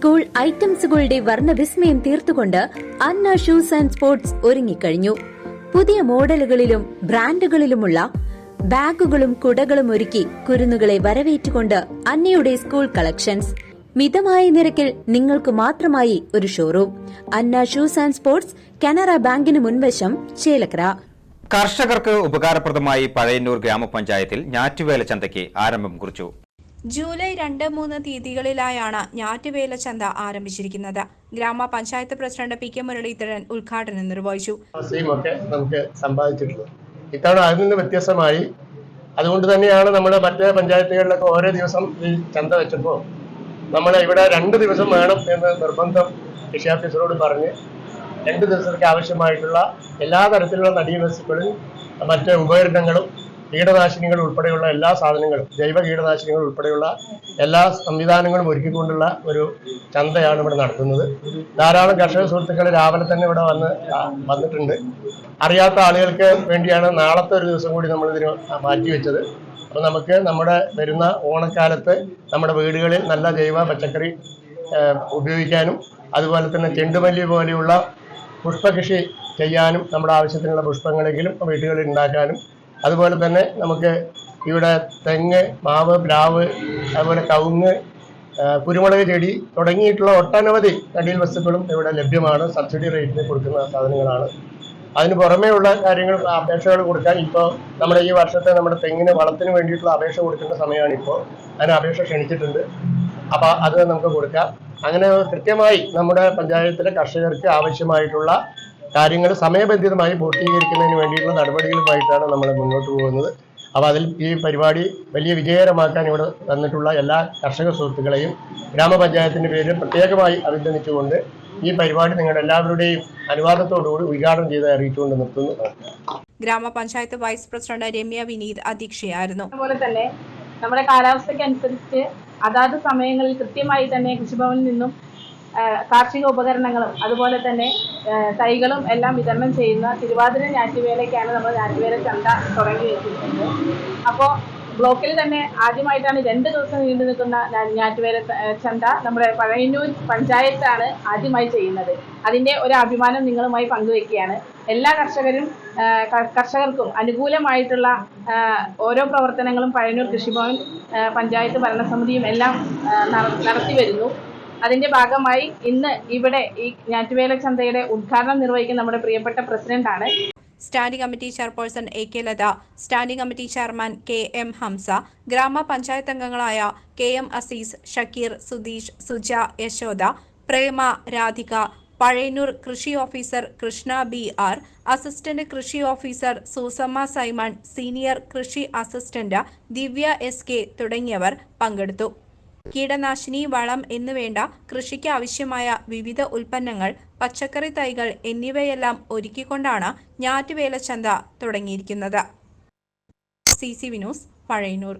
School ഐറ്റംസുകളുടെ വർണ്ണവിസ്മയം തീർത്തുകൊണ്ട് അന്ന ഷൂസ് ആൻഡ് സ്പോർട്സ് ഒരുങ്ങിക്കഴിഞ്ഞു. പുതിയ മോഡലുകളിലും ബ്രാൻഡുകളിലുമുള്ള ബാഗുകളും കുടകളും ഒരുക്കി കുരുന്നുകളെ വരവേറ്റുകൊണ്ട് അന്നയുടെ സ്കൂൾ കളക്ഷൻസ്. മിതമായ നിരക്കിൽ നിങ്ങൾക്ക് മാത്രമായി ഒരു showroom. Anna shoes and sports, Canara ബാങ്കിന് മുൻവശം, ചേലക്കര. കർഷകർക്ക് ഉപകാരപ്രദമായി പഴയന്നൂർ ഗ്രാമപഞ്ചായത്തിൽ ഞാറ്റുവേല ചന്തയ്ക്ക് ആരംഭം കുറിച്ചു. ജൂലൈ 2-3 തീയതികളിലായാണ് ഞാറ്റുവേല ചന്ത ആരംഭിച്ചിരിക്കുന്നത്. ഗ്രാമപഞ്ചായത്ത് പ്രസിഡന്റ് പി കെ മുരളീധരൻ ഉദ്ഘാടനം നിർവഹിച്ചു. നമുക്ക് സമ്പാദിച്ചിട്ടുള്ളത് ഇത്തവണ അതിൽ നിന്ന് വ്യത്യസ്തമായി, അതുകൊണ്ട് തന്നെയാണ് നമ്മുടെ മറ്റേ പഞ്ചായത്തുകളിലൊക്കെ ഓരോ ദിവസം ഈ ചന്ത വെച്ചപ്പോൾ നമ്മൾ ഇവിടെ 2 ദിവസം വേണം എന്ന് നിർബന്ധം കൃഷി ഓഫീസറോട് പറഞ്ഞ് 2 ദിവസത്തേക്ക് ആവശ്യമായിട്ടുള്ള എല്ലാ തരത്തിലുള്ള നടീവസ്തുക്കളും മറ്റ് ഉപകരണങ്ങളും കീടനാശിനികൾ ഉൾപ്പെടെയുള്ള എല്ലാ സാധനങ്ങളും, ജൈവ കീടനാശിനികൾ ഉൾപ്പെടെയുള്ള എല്ലാ സംവിധാനങ്ങളും ഒരുക്കിക്കൊണ്ടുള്ള ഒരു ചന്തയാണ് ഇവിടെ നടത്തുന്നത്. ധാരാളം കർഷക സുഹൃത്തുക്കൾ രാവിലെ തന്നെ ഇവിടെ വന്നിട്ടുണ്ട്. അറിയാത്ത ആളുകൾക്ക് വേണ്ടിയാണ് നാളത്തെ ഒരു ദിവസം കൂടി നമ്മളിതിന് മാറ്റിവെച്ചത്. അപ്പോൾ നമുക്ക് നമ്മുടെ വരുന്ന ഓണക്കാലത്ത് നമ്മുടെ വീടുകളിൽ നല്ല ജൈവ പച്ചക്കറി ഉപയോഗിക്കാനും അതുപോലെ തന്നെ ചെണ്ടുമല്ലി പോലെയുള്ള പുഷ്പകൃഷി ചെയ്യാനും നമ്മുടെ ആവശ്യത്തിനുള്ള പുഷ്പങ്ങളെങ്കിലും വീടുകളിൽ ഉണ്ടാക്കാനും, അതുപോലെ തന്നെ നമുക്ക് ഇവിടെ തെങ്ങ്, മാവ്, പ്ലാവ്, അതുപോലെ കവുങ്ങ്, കുരുമുളക് ചെടി തുടങ്ങിയിട്ടുള്ള ഒട്ടനവധി നടീൽ വസ്തുക്കളും ഇവിടെ ലഭ്യമാണ്. സബ്സിഡി റേറ്റിന് കൊടുക്കുന്ന സാധനങ്ങളാണ്. അതിന് പുറമേ ഉള്ള കാര്യങ്ങൾ, അപേക്ഷകൾ കൊടുക്കാൻ ഇപ്പോൾ നമ്മുടെ ഈ വർഷത്തെ നമ്മുടെ തെങ്ങിന് വളത്തിന് വേണ്ടിയിട്ടുള്ള അപേക്ഷ കൊടുക്കേണ്ട സമയമാണ് ഇപ്പോൾ. അതിന് അപേക്ഷ ക്ഷണിച്ചിട്ടുണ്ട്. അപ്പോൾ അത് നമുക്ക് കൊടുക്കാം. അങ്ങനെ കൃത്യമായി നമ്മുടെ പഞ്ചായത്തിലെ കർഷകർക്ക് ആവശ്യമായിട്ടുള്ള കാര്യങ്ങൾ സമയബന്ധിതമായി പൂർത്തീകരിക്കുന്നതിന് വേണ്ടിയിട്ടുള്ള നടപടികളുമായിട്ടാണ് നമ്മൾ മുന്നോട്ട് പോകുന്നത്. അപ്പോൾ അതിൽ ഈ പരിപാടി വലിയ വിജയകരമാക്കാൻ ഇവിടെ വന്നിട്ടുള്ള എല്ലാ കർഷക സുഹൃത്തുക്കളെയും ഗ്രാമപഞ്ചായത്തിൻ്റെ പേരിൽ പ്രത്യേകമായി അഭിനന്ദിച്ചുകൊണ്ട് ഈ പരിപാടി നിങ്ങളുടെ എല്ലാവരുടെയും അനുവാദത്തോടുകൂടി ഉദ്ഘാടനം ചെയ്ത് അറിയിച്ചുകൊണ്ട് നിർത്തുന്നു. ഗ്രാമപഞ്ചായത്ത് വൈസ് പ്രസിഡന്റ് രമ്യ വിനീത് അധ്യക്ഷയായിരുന്നു. അതുപോലെ തന്നെ നമ്മുടെ കാലാവസ്ഥയ്ക്കനുസരിച്ച് അതാത് സമയങ്ങളിൽ കൃത്യമായി തന്നെ കൃഷിഭവനിൽ നിന്നും കാർഷിക ഉപകരണങ്ങളും അതുപോലെ തന്നെ തൈകളും എല്ലാം വിതരണം ചെയ്യുന്ന തിരുവാതിര ഞാറ്റുവേലയ്ക്കാണ് നമ്മൾ ഞാറ്റുവേല ചന്ത തുടങ്ങി വെച്ചിട്ടുണ്ട്. അപ്പോൾ ബ്ലോക്കിൽ തന്നെ ആദ്യമായിട്ടാണ് 2 ദിവസം നീണ്ടു നിൽക്കുന്ന ഞാറ്റുവേല ചന്ത നമ്മുടെ പഴയന്നൂർ പഞ്ചായത്താണ് ആദ്യമായി ചെയ്യുന്നത്. അതിൻ്റെ ഒരു അഭിമാനം നിങ്ങളുമായി പങ്കുവെക്കുകയാണ്. എല്ലാ കർഷകർക്കും അനുകൂലമായിട്ടുള്ള ഓരോ പ്രവർത്തനങ്ങളും പഴയന്നൂർ കൃഷിഭവൻ, പഞ്ചായത്ത് ഭരണസമിതിയും എല്ലാം നടത്തി വരുന്നു. അതിന്റെ ഭാഗമായി ഇന്ന് ഇവിടെ ഈ ഞാറ്റുവേല ചന്തയുടെ ഉദ്ഘാടനം നിർവഹിക്കുന്ന നമ്മുടെ പ്രിയപ്പെട്ട പ്രസിഡന്റാണ്. Standing committee chairperson A K Latha, standing committee chairman K M Hamza, grama panchayat അംഗങ്ങളായ കെ എം അസീസ്, ഷക്കീർ, സുധീഷ്, സുജ, യശോദ, പ്രേമ, രാധിക, പഴയന്നൂർ കൃഷി officer Krishna B R, assistant കൃഷി ഓഫീസർ സൂസമ്മ സൈമൺ, സീനിയർ കൃഷി അസിസ്റ്റന്റ് ദിവ്യ എസ് കെ തുടങ്ങിയവർ പങ്കെടുത്തു. കീടനാശിനി, വളം എന്നുവേണ്ട കൃഷിക്ക് ആവശ്യമായ വിവിധ ഉൽപ്പന്നങ്ങൾ, പച്ചക്കറി തൈകൾ എന്നിവയെല്ലാം ഒരുക്കിക്കൊണ്ടാണ് ഞാറ്റുവേല ചന്ത തുടങ്ങിയിരിക്കുന്നത്. CC news, Pazhayannur.